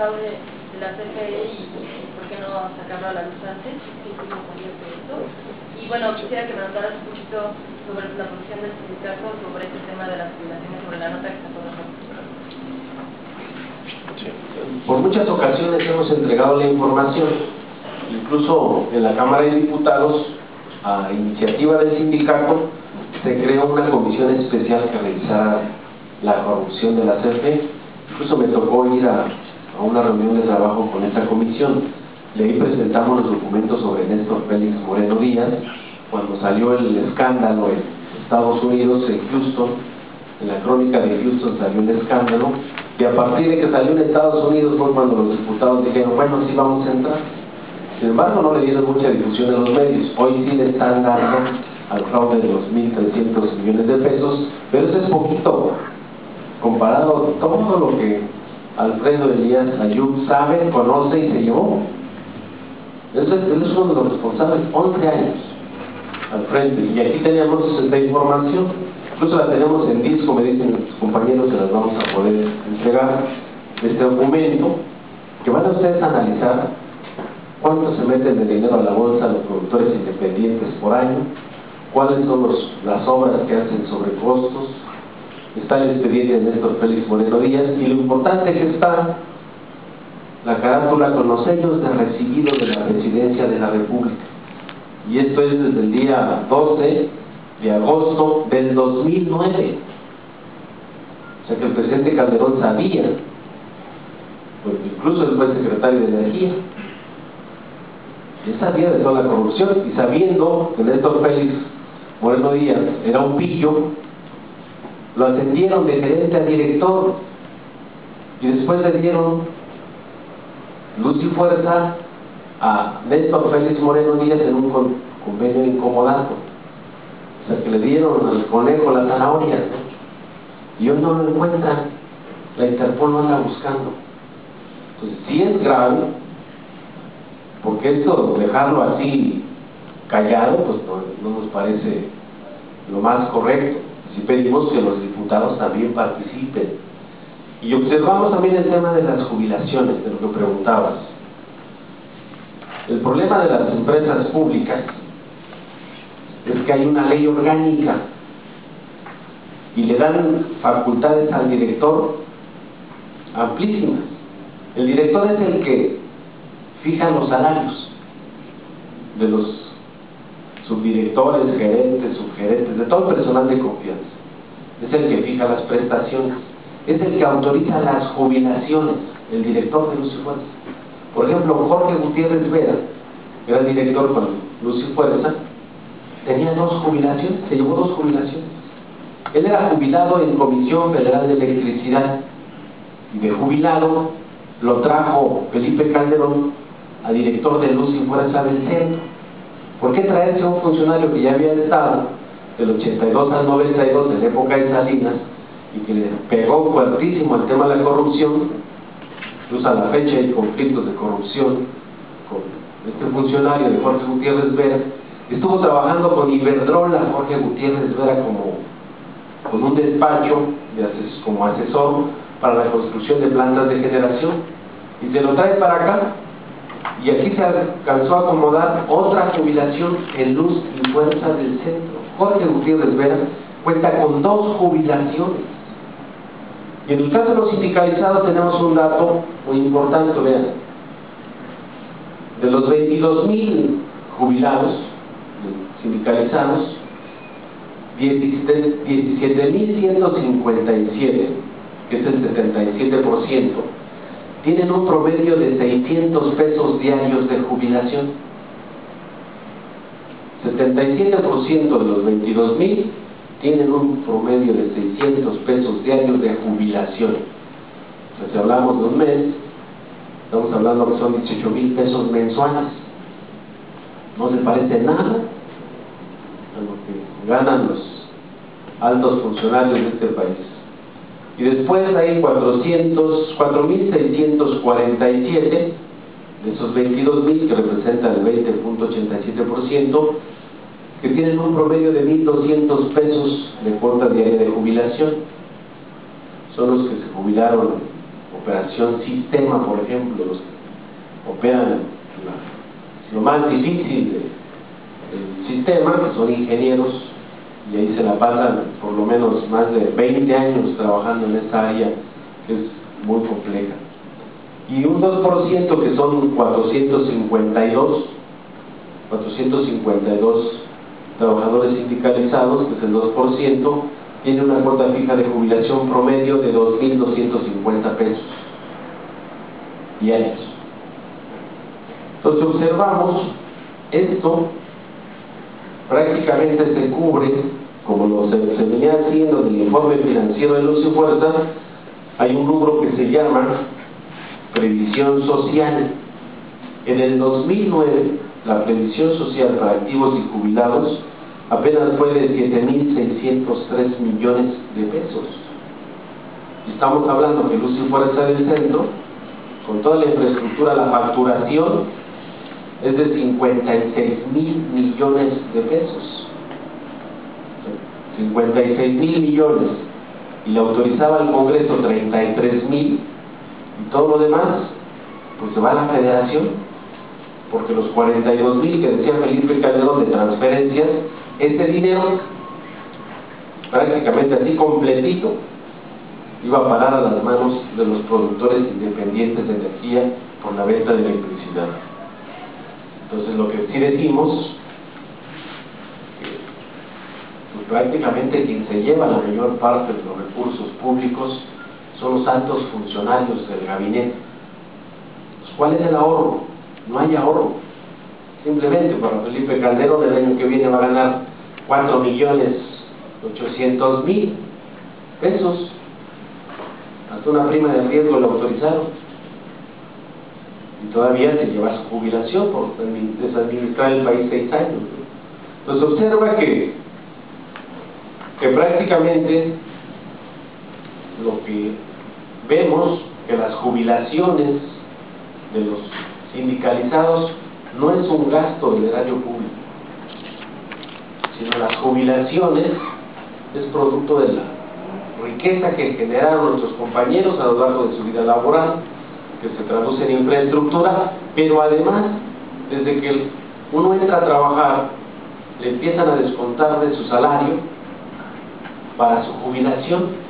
fraude de la CFE y por qué no sacarlo a la luz antes, sí fuimos abiertos de esto. Y bueno, quisiera que me notaras un poquito sobre la posición del sindicato sobre este tema de las jubilaciones, sobre la nota que sacó nosotros. Por muchas ocasiones hemos entregado la información, incluso en la Cámara de Diputados, a iniciativa del sindicato, se creó una comisión especial que revisara la corrupción de la CFE. Incluso me tocó ir a una reunión de trabajo con esta comisión. De ahí presentamos los documentos sobre Néstor Félix Moreno Díaz, cuando salió el escándalo en Estados Unidos, en Houston, en la crónica de Houston salió el escándalo, y a partir de que salió en Estados Unidos fue cuando los diputados dijeron, bueno, sí vamos a entrar. Sin embargo, no le dieron mucha difusión en los medios. Hoy sí le están dando al fraude de los 1.300 millones de pesos, pero eso es poquito comparado a todo lo que Alfredo Elías Ayub sabe, conoce y se llevó. Él es uno de los responsables, 11 años al frente, y aquí teníamos esta información, incluso la tenemos en disco, me dicen los compañeros que las vamos a poder entregar, este documento, que van a ustedes a analizar cuánto se meten de dinero a la bolsa los productores independientes por año, cuáles son las obras que hacen sobre costos. Está el expediente de Néstor Félix Moreno Díaz, y lo importante es que está la carátula con los sellos de recibido de la Presidencia de la República, y esto es desde el día 12 de agosto del 2009. O sea que el presidente Calderón sabía, pues incluso él fue secretario de Energía, él sabía de toda la corrupción, y sabiendo que Néstor Félix Moreno Díaz era un pillo, lo ascendieron de gerente a director, y después le dieron luz y fuerza a Néstor Félix Moreno Díaz en un convenio incomodado. O sea que le dieron al conejo la zanahoria, ¿no? Y hoy no lo encuentran, la Interpol lo anda buscando. Entonces sí es grave, porque esto, dejarlo así callado, pues no nos parece lo más correcto. Si pedimos que los diputados también participen. Y observamos también el tema de las jubilaciones, de lo que preguntabas. El problema de las empresas públicas es que hay una ley orgánica y le dan facultades al director amplísimas. El director es el que fija los salarios de los subdirectores, gerentes, subgerentes, de todo el personal de confianza. Es el que fija las prestaciones, es el que autoriza las jubilaciones, el director de Luz y Fuerza. Por ejemplo, Jorge Gutiérrez Vera, que era director con Luz y Fuerza, tenía 2 jubilaciones, se llevó 2 jubilaciones. Él era jubilado en Comisión Federal de Electricidad, y de jubilado lo trajo Felipe Calderón a director de Luz y Fuerza del centro. ¿Por qué traerse a un funcionario que ya había estado del 82 al 92, en la época de Salinas, y que le pegó fuertísimo el tema de la corrupción? Incluso a la fecha hay conflictos de corrupción con este funcionario de Jorge Gutiérrez Vera. Estuvo trabajando con Iberdrola, Jorge Gutiérrez Vera, con un despacho como asesor para la construcción de plantas de generación, y se lo trae para acá, y aquí se alcanzó a acomodar otra jubilación en Luz y Fuerza del centro. Jorge Gutiérrez Vera cuenta con 2 jubilaciones. Y en el caso de los sindicalizados tenemos un dato muy importante, vean. De los 22,000 jubilados sindicalizados, 17,157, que es el 77%, tienen un promedio de 600 pesos diarios de jubilación. 77% de los 22,000 tienen un promedio de 600 pesos diarios de jubilación. O sea, si hablamos de un mes, estamos hablando que son 18,000 pesos mensuales. No le parece nada a lo que ganan los altos funcionarios de este país. Y después hay 4,647 de esos 22,000, que representan el 20.87%, que tienen un promedio de 1,200 pesos de cuota diaria de jubilación. Son los que se jubilaron operación sistema, por ejemplo, los que operan lo más difícil del sistema, que son ingenieros, y ahí se la pasan por lo menos más de 20 años trabajando en esta área, que es muy compleja. Y un 2% que son 452 trabajadores sindicalizados, que es el 2%, tiene una cuota fija de jubilación promedio de 2.250 pesos diarios. Entonces observamos esto, prácticamente se cubre, como se venía haciendo en el informe financiero de Luz y Fuerza. Hay un rubro que se llama previsión social. En el 2009, la previsión social para activos y jubilados apenas fue de 7.603 millones de pesos. Y estamos hablando que Luz y Fuerza del Centro, con toda la infraestructura, la facturación es de 56.000 millones de pesos. 56.000 millones. Y le autorizaba al Congreso 33.000, y todo lo demás pues se va a la Federación, porque los 42.000 que decía Felipe Calderón de transferencias, este dinero prácticamente así completito iba a parar a las manos de los productores independientes de energía por la venta de electricidad. Entonces lo que sí decimos, pues prácticamente quien se lleva la mayor parte de los recursos públicos son los altos funcionarios del gabinete. Pues, ¿cuál es el ahorro? No hay ahorro. Simplemente para Felipe Calderón el año que viene va a ganar 4.800.000 pesos. Hasta una prima de riesgo le autorizaron. Y todavía se lleva su jubilación por desadministrar el país 6 años. Entonces observa que prácticamente lo que vemos, que las jubilaciones de los sindicalizados no es un gasto del erario público, sino las jubilaciones es producto de la riqueza que generaron nuestros compañeros a lo largo de su vida laboral, que se traduce en infraestructura, pero además, desde que uno entra a trabajar, le empiezan a descontar de su salario para su jubilación.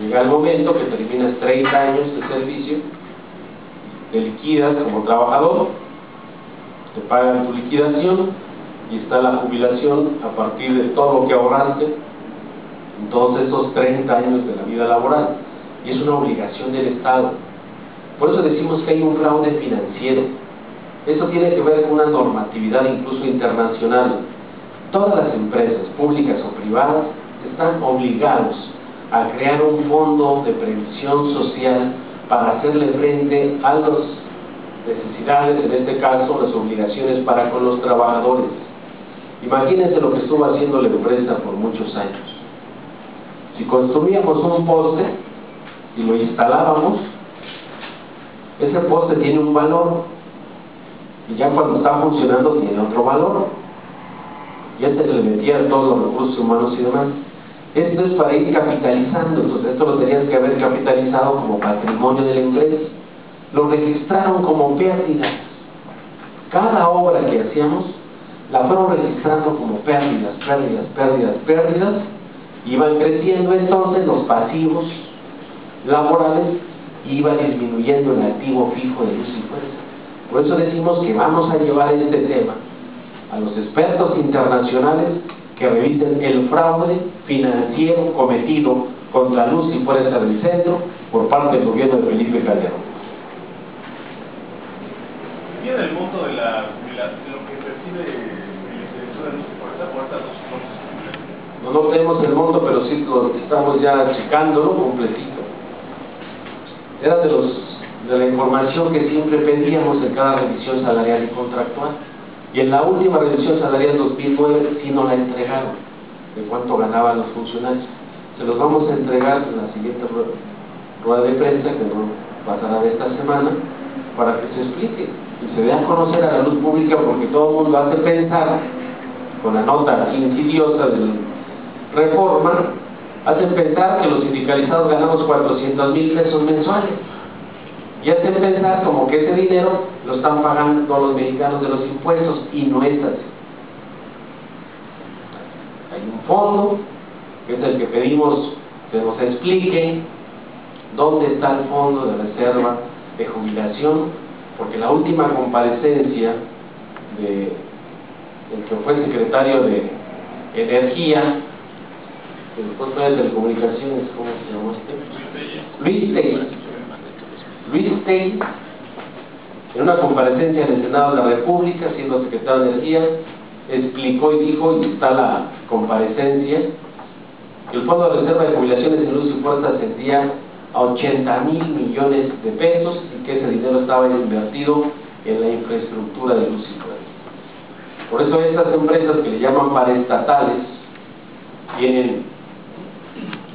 Llega el momento que terminas 30 años de servicio, te liquidas como trabajador, te pagan tu liquidación y está la jubilación a partir de todo lo que ahorraste en todos esos 30 años de la vida laboral. Y es una obligación del Estado. Por eso decimos que hay un fraude financiero. Eso tiene que ver con una normatividad incluso internacional. Todas las empresas, públicas o privadas, están obligados a crear un fondo de previsión social para hacerle frente a las necesidades, en este caso las obligaciones para con los trabajadores. Imagínense lo que estuvo haciendo la empresa por muchos años. Si construíamos un poste y lo instalábamos, ese poste tiene un valor, y ya cuando está funcionando tiene otro valor. Ya se le metían todos los recursos humanos y demás. Esto es para ir capitalizando. Entonces esto lo tenían que haber capitalizado como patrimonio de la empresa. Lo registraron como pérdidas. Cada obra que hacíamos la fueron registrando como pérdidas, iban creciendo. Entonces los pasivos laborales iban disminuyendo el activo fijo de Luz y Fuerza. Por eso decimos que vamos a llevar este tema a los expertos internacionales que revisen el fraude financiero cometido contra Luz y Fuerza del Centro por parte del gobierno de Felipe Calderón. ¿Tiene el monto de lo que recibe el director de Luz y Fuerza por estas dos cosas? No tenemos el monto, pero sí lo estamos ya checándolo completito. Era de la información que siempre pedíamos en cada revisión salarial y contractual. Y en la última revisión salarial 2009 sí nos la entregaron, de cuánto ganaban los funcionarios. Se los vamos a entregar en la siguiente rueda de prensa, que no pasará de esta semana, para que se explique y se dé a conocer a la luz pública, porque todo el mundo hace pensar, con la nota insidiosa de Reforma, hacen pensar que los sindicalizados ganamos 400,000 pesos mensuales. Y hacen pensar como que ese dinero lo están pagando todos los mexicanos de los impuestos, y no es así. Hay un fondo, que es el que pedimos que nos explique dónde está el fondo de reserva de jubilación, porque la última comparecencia del que fue secretario de Energía, que después fue de Telecomunicaciones, ¿cómo se llamó este? Luis Telles, en una comparecencia en el Senado de la República, siendo secretario de Energía, explicó y dijo, y está la comparecencia, que el Fondo de Reserva de Jubilaciones en Luz y Fuerza ascendía a 80,000 millones de pesos y que ese dinero estaba invertido en la infraestructura de Luz y Fuerza. Por eso estas empresas que le llaman paraestatales tienen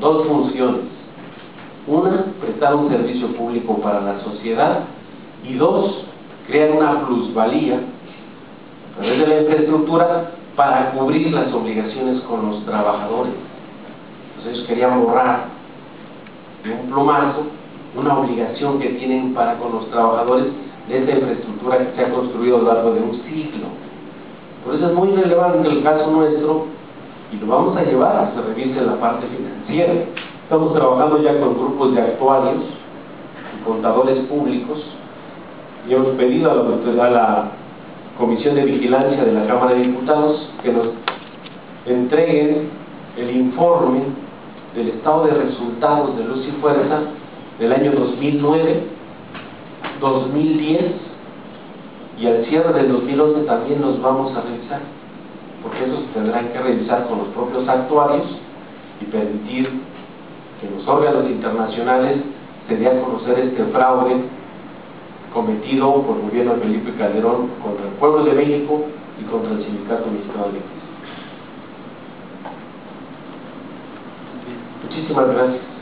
dos funciones: una, prestar un servicio público para la sociedad, y dos, crear una plusvalía a través de la infraestructura para cubrir las obligaciones con los trabajadores. Entonces ellos querían borrar de un plumazo una obligación que tienen para con los trabajadores de esta infraestructura que se ha construido a lo largo de un siglo. Por eso es muy relevante el caso nuestro, y lo vamos a llevar a que se revise la parte financiera. Estamos trabajando ya con grupos de actuarios y contadores públicos, y hemos pedido a la Comisión de Vigilancia de la Cámara de Diputados que nos entreguen el informe del estado de resultados de Luz y Fuerza del año 2009, 2010, y al cierre del 2011 también los vamos a revisar, porque esos tendrán que revisar con los propios actuarios y permitir que los órganos internacionales se dé a conocer este fraude cometido por el gobierno de Felipe Calderón contra el pueblo de México y contra el Sindicato Mexicano de Electricidad. Muchísimas gracias.